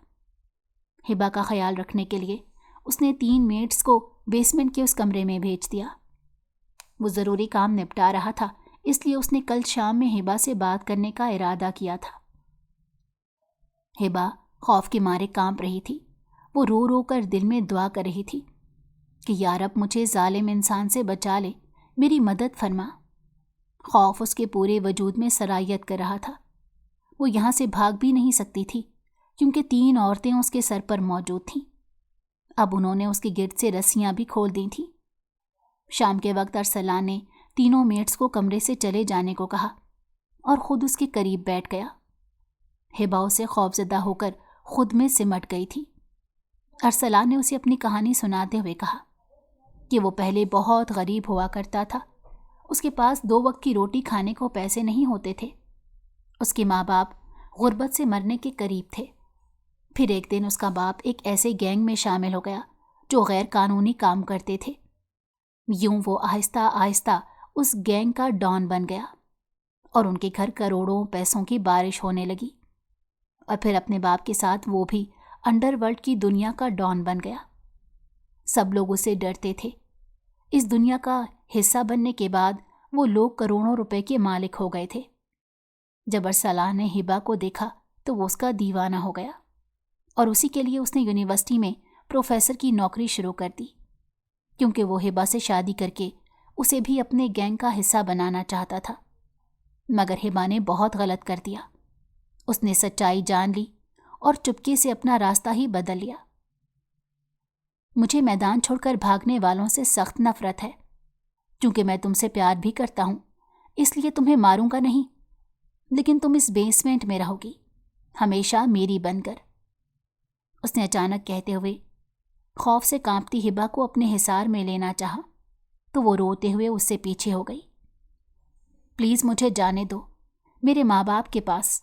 Speaker 1: ہبا کا خیال رکھنے کے لیے اس نے 3 میٹس کو بیسمنٹ کے اس کمرے میں بھیج دیا۔ وہ ضروری کام نپٹا رہا تھا، اس لیے اس نے کل شام میں ہبا سے بات کرنے کا ارادہ کیا تھا۔ ہبا خوف کے مارے کانپ رہی تھی۔ وہ رو رو کر دل میں دعا کر رہی تھی کہ یا رب مجھے ظالم انسان سے بچا لے، میری مدد فرما۔ خوف اس کے پورے وجود میں سرایت کر رہا تھا۔ وہ یہاں سے بھاگ بھی نہیں سکتی تھی کیونکہ 3 عورتیں اس کے سر پر موجود تھیں۔ اب انہوں نے اس کے گرد سے رسیاں بھی کھول دی تھیں۔ شام کے وقت ارسلان نے تینوں میٹس کو کمرے سے چلے جانے کو کہا اور خود اس کے قریب بیٹھ گیا۔ ہبا اسے خوفزدہ ہو کر خود میں سمٹ گئی تھی۔ ارسلان نے اسے اپنی کہانی سناتے ہوئے کہا کہ وہ پہلے بہت غریب ہوا کرتا تھا۔ اس کے پاس 2 وقت کی روٹی کھانے کو پیسے نہیں ہوتے تھے۔ اس کے ماں باپ غربت سے مرنے کے قریب تھے۔ پھر ایک دن اس کا باپ ایک ایسے گینگ میں شامل ہو گیا جو غیر قانونی کام کرتے تھے۔ یوں وہ آہستہ آہستہ اس گینگ کا ڈان بن گیا اور ان کے گھر کروڑوں پیسوں کی بارش ہونے لگی، اور پھر اپنے باپ کے ساتھ وہ بھی انڈر ورلڈ کی دنیا کا ڈان بن گیا۔ سب لوگ اسے ڈرتے تھے۔ اس دنیا کا حصہ بننے کے بعد وہ لوگ کروڑوں روپے کے مالک ہو گئے تھے۔ جب ارسلان نے ہبا کو دیکھا تو وہ اس کا دیوانہ ہو گیا اور اسی کے لیے اس نے یونیورسٹی میں پروفیسر کی نوکری شروع کر دی، کیونکہ وہ ہبا سے شادی کر کے اسے بھی اپنے گینگ کا حصہ بنانا چاہتا تھا۔ مگر ہبا نے بہت غلط کر دیا۔ اس نے سچائی جان لی اور چپکے سے اپنا راستہ ہی بدل لیا۔ مجھے میدان چھوڑ کر بھاگنے والوں سے سخت نفرت ہے، کیونکہ میں تم سے پیار بھی کرتا ہوں، اس لیے تمہیں ماروں گا نہیں، لیکن تم اس بیسمنٹ میں رہو گی، ہمیشہ میری بن کر۔ اس نے اچانک کہتے ہوئے خوف سے کانپتی ہبا کو اپنے حصار میں لینا چاہا تو وہ روتے ہوئے اس سے پیچھے ہو گئی۔ پلیز مجھے جانے دو، میرے ماں باپ کے پاس۔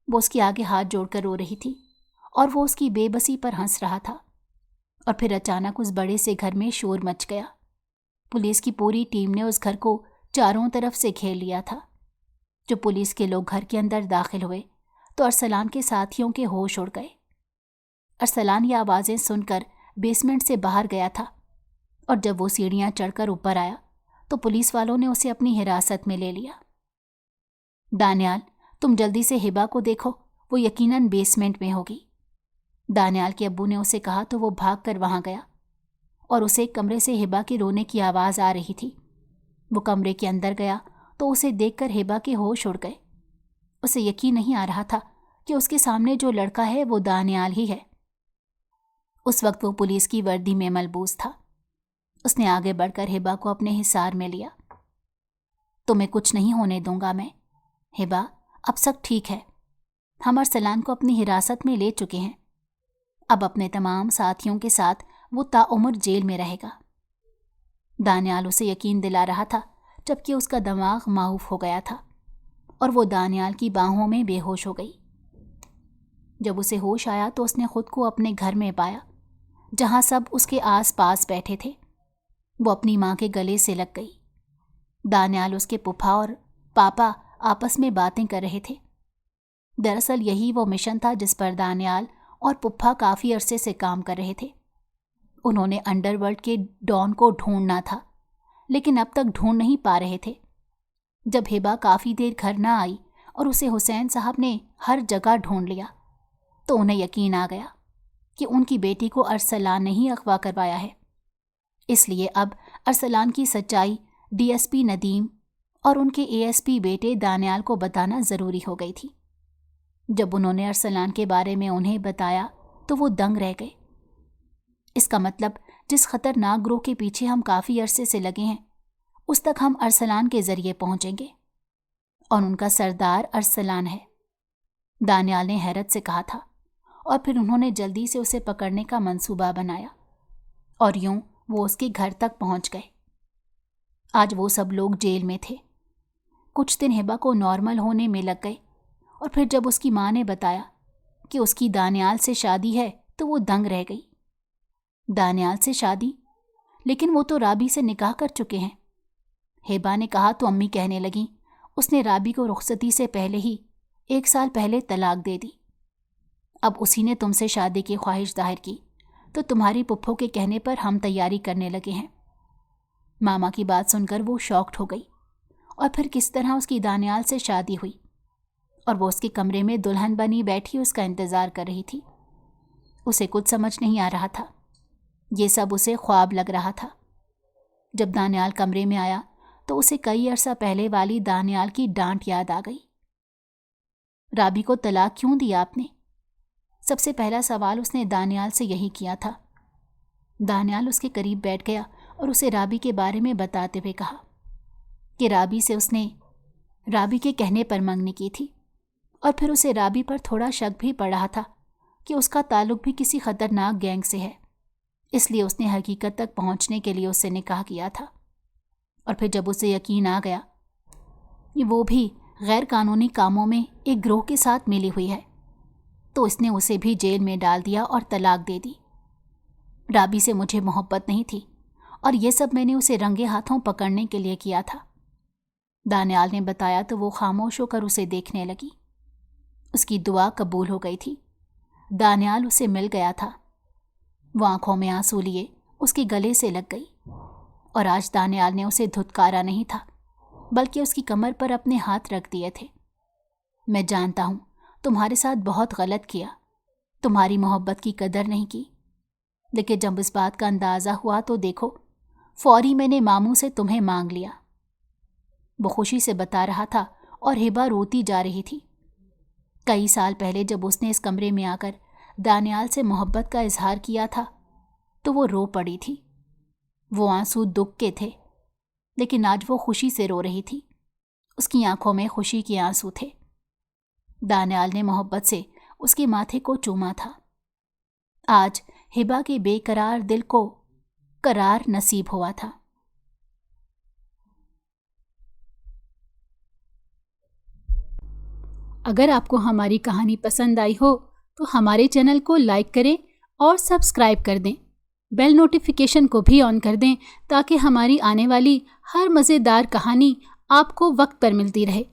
Speaker 1: وہ اس کے آگے ہاتھ جوڑ کر رو رہی تھی اور وہ اس کی بے بسی پر ہنس رہا تھا۔ اور پھر اچانک اس بڑے سے گھر میں شور مچ گیا۔ پولیس کی پوری ٹیم نے اس گھر کو چاروں طرف سے گھیر لیا تھا۔ جو پولیس کے لوگ گھر کے اندر داخل ہوئے تو ارسلان کے ساتھیوں کے ہوش اڑ گئے۔ ارسلان یہ آوازیں سن کر بیسمنٹ سے باہر گیا تھا، اور جب وہ سیڑھیاں چڑھ کر اوپر آیا تو پولیس والوں نے اسے اپنی حراست میں لے لیا۔ دانیال، تم جلدی سے ہبا کو دیکھو، وہ یقیناً بیسمنٹ میں ہوگی۔ دانیال کے ابو نے اسے کہا تو وہ بھاگ کر وہاں گیا، اور اسے کمرے سے ہبا کے رونے کی آواز آ رہی تھی۔ وہ کمرے کے اندر گیا تو اسے دیکھ کر ہبا کے ہوش اڑ گئے۔ اسے یقین نہیں آ رہا تھا کہ اس کے سامنے جو لڑکا ہے وہ دانیال ہی ہے۔ اس وقت وہ پولیس کی وردی میں ملبوس تھا۔ اس نے آگے بڑھ کر ہبا کو اپنے حصار میں لیا۔ تمہیں کچھ نہیں ہونے دوں گا میں، ہبا، اب سب ٹھیک ہے۔ ہم ارسلان کو اپنی حراست میں لے چکے ہیں۔ اب اپنے تمام ساتھیوں کے ساتھ وہ تاعمر جیل میں رہے گا۔ دانیال اسے یقین دلا رہا تھا، جبکہ اس کا دماغ معاف ہو گیا تھا اور وہ دانیال کی باہوں میں بے ہوش ہو گئی۔ جب اسے ہوش آیا تو اس نے خود کو اپنے گھر میں پایا، جہاں سب اس کے آس پاس بیٹھے تھے۔ وہ اپنی ماں کے گلے سے لگ گئی۔ دانیال، اس کے پھپھا اور پاپا آپس میں باتیں کر رہے تھے۔ دراصل یہی وہ مشن تھا جس پر دانیال اور پھپھا کافی عرصے سے کام کر رہے تھے۔ انہوں نے انڈر ورلڈ کے ڈان کو ڈھونڈنا تھا، لیکن اب تک ڈھونڈ نہیں پا رہے تھے۔ جب ہبا کافی دیر گھر نہ آئی اور اسے حسین صاحب نے ہر جگہ ڈھونڈ لیا تو انہیں یقین آ گیا کہ ان کی بیٹی کو ارسلان نے ہی اغوا کروایا ہے۔ اس لیے اب ارسلان کی سچائی ڈی ایس پی ندیم اور ان کے اے ایس پی بیٹے دانیال کو بتانا ضروری ہو گئی تھی۔ جب انہوں نے ارسلان کے بارے میں انہیں بتایا تو وہ دنگ رہ گئے۔ اس کا مطلب جس خطرناک گروہ کے پیچھے ہم کافی عرصے سے لگے ہیں اس تک ہم ارسلان کے ذریعے پہنچیں گے، اور ان کا سردار ارسلان ہے، دانیال نے حیرت سے کہا تھا۔ اور پھر انہوں نے جلدی سے اسے پکڑنے کا منصوبہ بنایا، اور یوں وہ اس کے گھر تک پہنچ گئے۔ آج وہ سب لوگ جیل میں تھے۔ کچھ دن ہبا کو نارمل ہونے میں لگ گئے، اور پھر جب اس کی ماں نے بتایا کہ اس کی دانیال سے شادی ہے تو وہ دنگ رہ گئی۔ دانیال سے شادی؟ لیکن وہ تو رابی سے نکاح کر چکے ہیں، ہبا نے کہا تو امی کہنے لگیں اس نے رابی کو رخصتی سے پہلے ہی 1 سال پہلے طلاق دے دی۔ اب اسی نے تم سے شادی کی خواہش ظاہر کی تو تمہاری پپھو کے کہنے پر ہم تیاری کرنے لگے ہیں۔ ماما کی بات سن کر وہ شاکڈ ہو گئی، اور پھر کس طرح اس کی دانیال سے شادی ہوئی، اور وہ اس کے کمرے میں دلہن بنی بیٹھی اس کا انتظار کر رہی تھی۔ اسے کچھ سمجھ نہیں آ رہا تھا، یہ سب اسے خواب لگ رہا تھا۔ جب دانیال کمرے میں آیا تو اسے کئی عرصہ پہلے والی دانیال کی ڈانٹ یاد آ گئی۔ رابی کو طلاق کیوں دیا آپ نے؟ سب سے پہلا سوال اس نے دانیال سے یہی کیا تھا۔ دانیال اس کے قریب بیٹھ گیا اور اسے رابی کے بارے میں بتاتے ہوئے کہا کہ رابی سے اس نے رابی کے کہنے پر منگنی کی تھی، اور پھر اسے رابی پر تھوڑا شک بھی پڑ رہا تھا کہ اس کا تعلق بھی کسی خطرناک گینگ سے ہے، اس لیے اس نے حقیقت تک پہنچنے کے لیے اس سے نکاح کیا تھا۔ اور پھر جب اسے یقین آ گیا کہ وہ بھی غیر قانونی کاموں میں ایک گروہ کے ساتھ ملی ہوئی ہے تو اس نے اسے بھی جیل میں ڈال دیا اور طلاق دے دی۔ رابی سے مجھے محبت نہیں تھی، اور یہ سب میں نے اسے رنگے ہاتھوں پکڑنے کے لیے کیا تھا، دانیال نے بتایا تو وہ خاموش ہو کر اسے دیکھنے لگی۔ اس کی دعا قبول ہو گئی تھی۔ دانیال اسے مل گیا تھا۔ وہ آنکھوں میں آنسو لیے اس کے گلے سے لگ گئی، اور آج دانیال نے اسے دھتکارا نہیں تھا بلکہ اس کی کمر پر اپنے ہاتھ رکھ دیے تھے۔ میں جانتا ہوں تمہارے ساتھ بہت غلط کیا، تمہاری محبت کی قدر نہیں کی، لیکن جب اس بات کا اندازہ ہوا تو دیکھو، فوری میں نے ماموں سے تمہیں مانگ لیا۔ وہ خوشی سے بتا رہا تھا اور ہبا روتی جا رہی تھی۔ کئی سال پہلے جب اس نے اس کمرے میں آ کر دانیال سے محبت کا اظہار کیا تھا تو وہ رو پڑی تھی۔ وہ آنسو دکھ کے تھے، لیکن آج وہ خوشی سے رو رہی تھی۔ اس کی آنکھوں میں خوشی کے آنسو تھے۔ دانیال نے محبت سے اس کے ماتھے کو چوما تھا۔ آج ہبا کے بے قرار دل کو قرار نصیب ہوا تھا۔ اگر آپ کو ہماری کہانی پسند آئی ہو تو ہمارے چینل کو لائک کریں اور سبسکرائب کر دیں۔ بیل نوٹیفیکیشن کو بھی آن کر دیں تاکہ ہماری آنے والی ہر مزیدار کہانی آپ کو وقت پر ملتی رہے۔